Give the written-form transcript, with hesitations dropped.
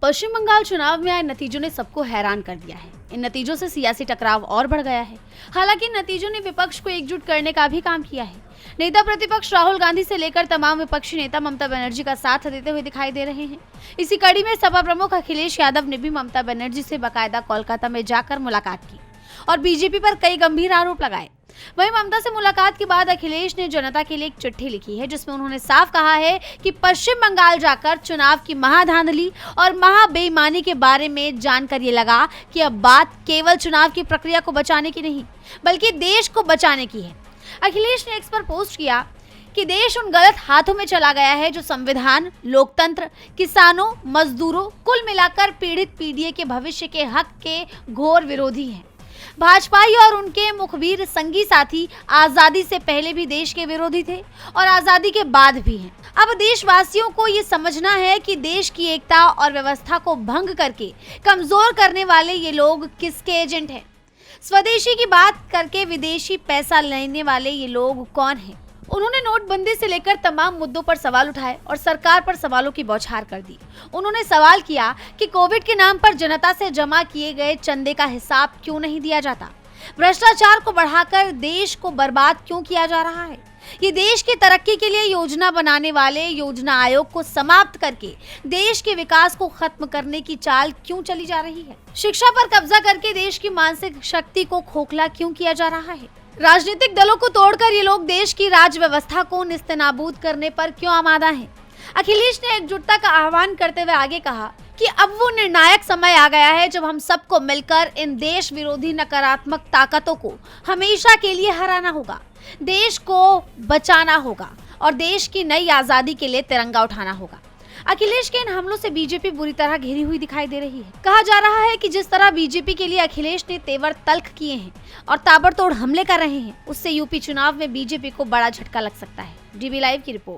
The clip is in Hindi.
पश्चिम बंगाल चुनाव में आए नतीजों ने सबको हैरान कर दिया है। इन नतीजों से सियासी टकराव और बढ़ गया है। हालांकि इन नतीजों ने विपक्ष को एकजुट करने का भी काम किया है। नेता प्रतिपक्ष राहुल गांधी से लेकर तमाम विपक्षी नेता ममता बनर्जी का साथ देते हुए दिखाई दे रहे हैं। इसी कड़ी में सपा प्रमुख अखिलेश यादव ने भी ममता बनर्जी से बाकायदा कोलकाता में जाकर मुलाकात की और बीजेपी पर कई गंभीर आरोप लगाए। वहीं ममता से मुलाकात के बाद अखिलेश ने जनता के लिए एक चिट्ठी लिखी है, जिसमें उन्होंने साफ कहा है कि पश्चिम बंगाल जाकर चुनाव की महाधांधली और महाबेईमानी के बारे में जानकर ये लगा कि अब बात केवल चुनाव की प्रक्रिया को बचाने की नहीं, बल्कि देश को बचाने की है। अखिलेश ने एक्स पर पोस्ट किया कि देश उन गलत हाथों में चला गया है जो संविधान, लोकतंत्र, किसानों, मजदूरों, कुल मिलाकर पीड़ित पीढ़ी के भविष्य के हक के घोर विरोधी हैं। भाजपाई और उनके मुखबिर संगी साथी आजादी से पहले भी देश के विरोधी थे और आजादी के बाद भी हैं। अब देशवासियों को ये समझना है कि देश की एकता और व्यवस्था को भंग करके कमजोर करने वाले ये लोग किसके एजेंट हैं। स्वदेशी की बात करके विदेशी पैसा लेने वाले ये लोग कौन हैं। उन्होंने नोटबंदी से लेकर तमाम मुद्दों पर सवाल उठाए और सरकार पर सवालों की बौछार कर दी। उन्होंने सवाल किया कि कोविड के नाम पर जनता से जमा किए गए चंदे का हिसाब क्यों नहीं दिया जाता, भ्रष्टाचार को बढ़ाकर देश को बर्बाद क्यों किया जा रहा है, ये देश की तरक्की के लिए योजना बनाने वाले योजना आयोग को समाप्त करके देश के विकास को खत्म करने की चाल क्यों चली जा रही है, शिक्षा पर कब्जा करके देश की मानसिक शक्ति को खोखला क्यों किया जा रहा है, राजनीतिक दलों को तोड़कर ये लोग देश की राज व्यवस्था को निस्तेनाबूद करने पर क्यों आमादा हैं। अखिलेश ने एकजुटता का आह्वान करते हुए आगे कहा कि अब वो निर्णायक समय आ गया है जब हम सबको मिलकर इन देश विरोधी नकारात्मक ताकतों को हमेशा के लिए हराना होगा, देश को बचाना होगा और देश की नई आजादी के लिए तिरंगा उठाना होगा। अखिलेश के इन हमलों से बीजेपी बुरी तरह घिरी हुई दिखाई दे रही है। कहा जा रहा है कि जिस तरह बीजेपी के लिए अखिलेश ने तेवर तल्ख किए हैं और ताबड़तोड़ हमले कर रहे हैं, उससे यूपी चुनाव में बीजेपी को बड़ा झटका लग सकता है। डीबी लाइव की रिपोर्ट।